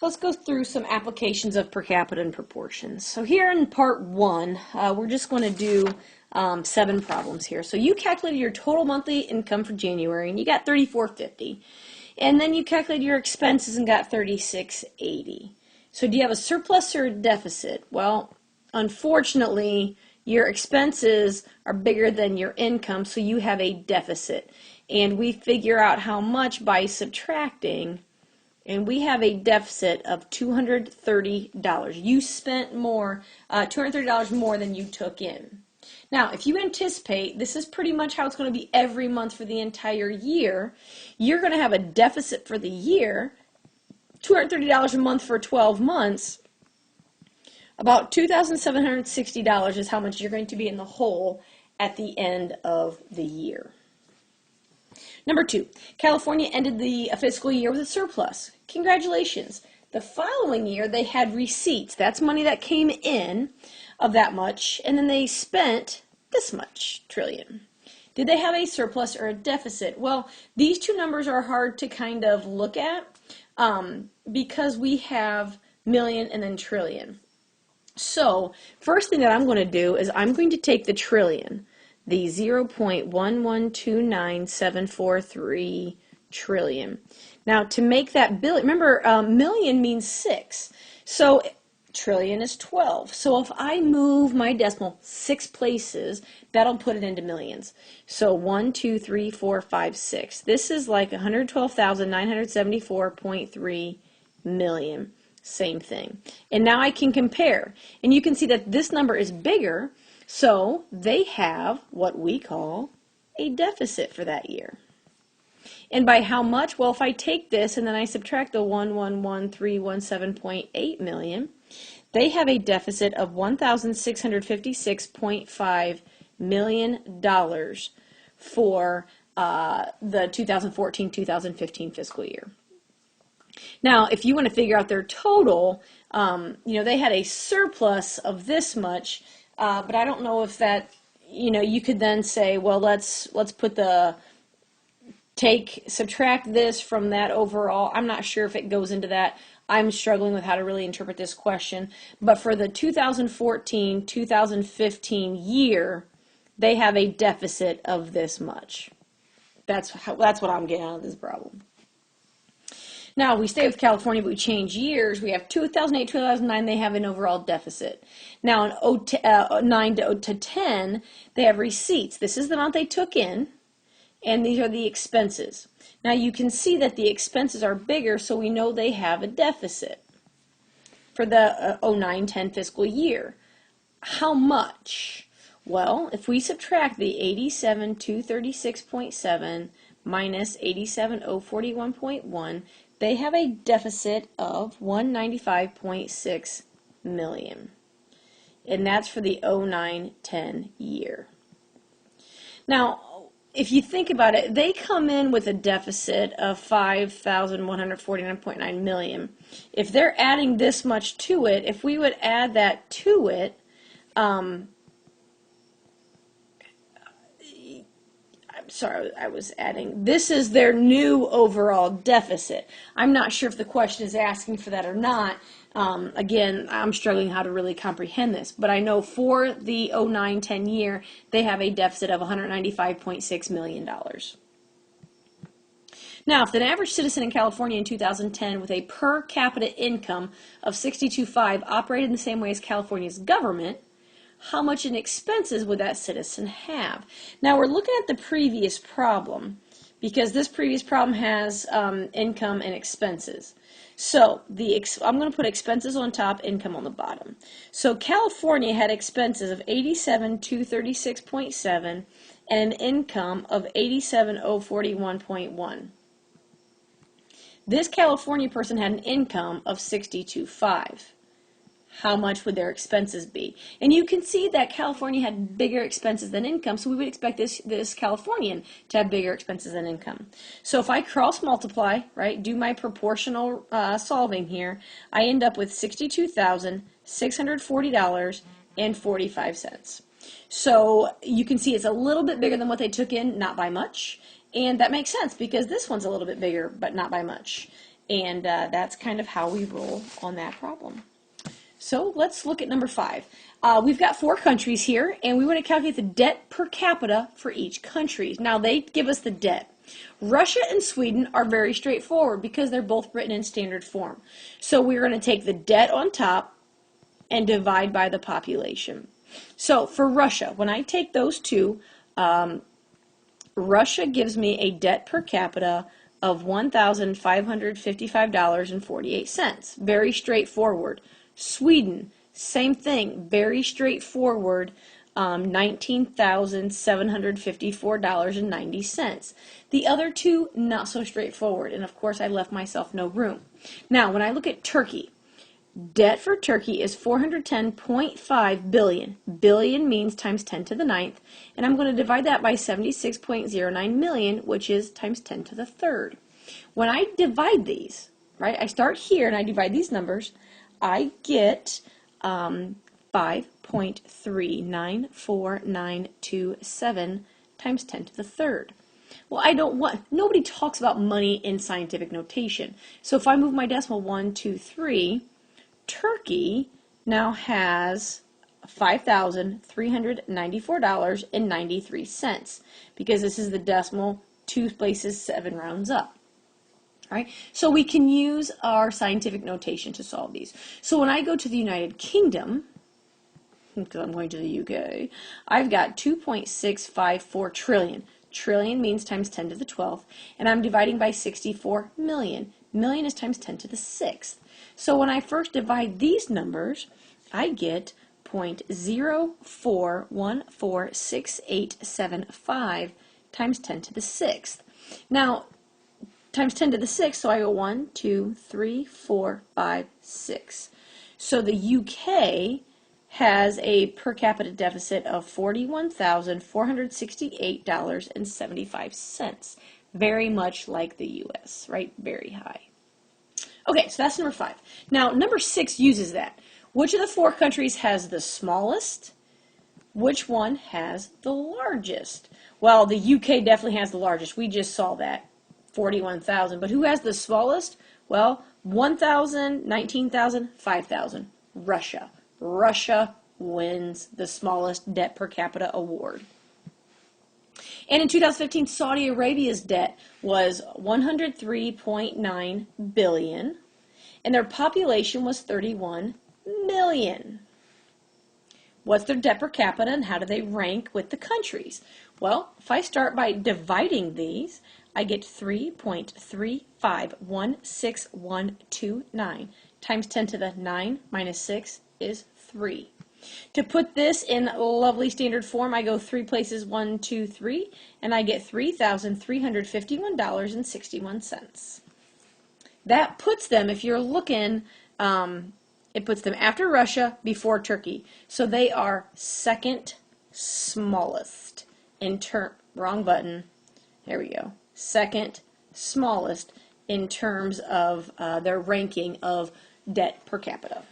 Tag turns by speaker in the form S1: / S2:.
S1: let's go through some applications of per capita and proportions. So here in part one, we're just going to do 7 problems here. So you calculated your total monthly income for January, and you got $34.50. And then you calculated your expenses and got $36.80. So do you have a surplus or a deficit? Well, unfortunately, your expenses are bigger than your income, so you have a deficit. And we figure out how much by subtracting, and we have a deficit of $230. You spent more, $230 more than you took in. Now, if you anticipate, this is pretty much how it's going to be every month for the entire year. You're going to have a deficit for the year, $230 a month for 12 months. About $2,760 is how much you're going to be in the hole at the end of the year. Number 2, California ended the fiscal year with a surplus. Congratulations. The following year, they had receipts. That's money that came in of that much, and then they spent this much trillion. Did they have a surplus or a deficit? Well, these two numbers are hard to kind of look at because we have million and then trillion. So, first thing that I'm going to do is I'm going to take the trillion, the 0.1129743 trillion. Now, to make that billion, remember, million means 6. So, trillion is 12. So, if I move my decimal 6 places, that'll put it into millions. So, 1, 2, 3, 4, 5, 6. This is like 112,974.3 million. Same thing. And now I can compare. And you can see that this number is bigger, so they have what we call a deficit for that year. And by how much? Well, if I take this and then I subtract the 111,317.8 million, they have a deficit of $1,656.5 million for the 2014-2015 fiscal year. Now, if you want to figure out their total, they had a surplus of this much, but I don't know if that, you could then say, well, let's put subtract this from that overall. I'm not sure if it goes into that. I'm struggling with how to really interpret this question. But for the 2014-2015 year, they have a deficit of this much. That's what I'm getting out of this problem. Now, we stay with California, but we change years. We have 2008, 2009, they have an overall deficit. Now, in 09 to 10, they have receipts. This is the amount they took in, and these are the expenses. Now, you can see that the expenses are bigger, so we know they have a deficit for the 09-10 fiscal year. How much? Well, if we subtract the 87,236.7 minus 87,041.1, they have a deficit of 195.6 million. And that's for the 09-10 year. Now, if you think about it, they come in with a deficit of 5,149.9 million. If they're adding this much to it, if we would add that to it, sorry, I was adding, this is their new overall deficit. I'm not sure if the question is asking for that or not. Again, I'm struggling how to really comprehend this, but I know for the 09-10 year, they have a deficit of $195.6 million. Now, if an average citizen in California in 2010 with a per capita income of $62,500 operated in the same way as California's government, how much in expenses would that citizen have? Now, we're looking at the previous problem because this previous problem has income and expenses. So I'm going to put expenses on top, income on the bottom. So California had expenses of 87,236.7 and an income of 87,041.1. This California person had an income of 62,500. How much would their expenses be? And you can see that California had bigger expenses than income, so we would expect this Californian to have bigger expenses than income. So if I cross multiply, right, do my proportional solving here, I end up with $62,640.45. So you can see it's a little bit bigger than what they took in, not by much. And that makes sense because this one's a little bit bigger, but not by much. And that's kind of how we roll on that problem. So let's look at number 5. We've got 4 countries here, and we want to calculate the debt per capita for each country. Now they give us the debt. Russia and Sweden are very straightforward because they're both written in standard form. So we're going to take the debt on top and divide by the population. So for Russia, when I take those two, Russia gives me a debt per capita of $1,555.48. Very straightforward. Sweden, same thing, very straightforward, $19,754.90. The other two, not so straightforward, and of course I left myself no room. Now, when I look at Turkey, debt for Turkey is 410.5 billion. Billion means times 10 to the 9th, and I'm going to divide that by 76.09 million, which is times 10 to the 3rd. When I divide these, right, I start here and I divide these numbers, I get 5.39497 times 10 to the 3rd. Well, nobody talks about money in scientific notation. So if I move my decimal 1, 2, 3, Turkey now has $5,394.93 because this is the decimal, 2 places, 7 rounds up. All right, so we can use our scientific notation to solve these. So when I go to the United Kingdom, because I'm going to the UK, I've got 2.654 trillion. Trillion means times 10 to the 12th, and I'm dividing by 64 million. Million is times 10 to the 6th. So when I first divide these numbers, I get 0.04146875 times 10 to the 6th. Now, times 10 to the 6th, so I go 1, 2, 3, 4, 5, 6. So the UK has a per capita deficit of $41,468.75. Very much like the US, right? Very high. Okay, so that's number 5. Now, number 6 uses that. Which of the 4 countries has the smallest? Which one has the largest? Well, the UK definitely has the largest. We just saw that. 41,000. But who has the smallest? Well, 1,000, 19,000, 5,000. Russia. Russia wins the smallest debt per capita award. And in 2015, Saudi Arabia's debt was 103.9 billion, and their population was 31 million. What's their debt per capita, and how do they rank with the countries? Well, if I start by dividing these, I get 3.3516,129 times 10 to the 9 minus 6 is 3. To put this in lovely standard form, I go 3 places, 1, 2, 3, and I get $3,351.61. That puts them, if you're looking, it puts them after Russia, before Turkey. So they are second smallest in wrong button. There we go. Second smallest in terms of their ranking of debt per capita.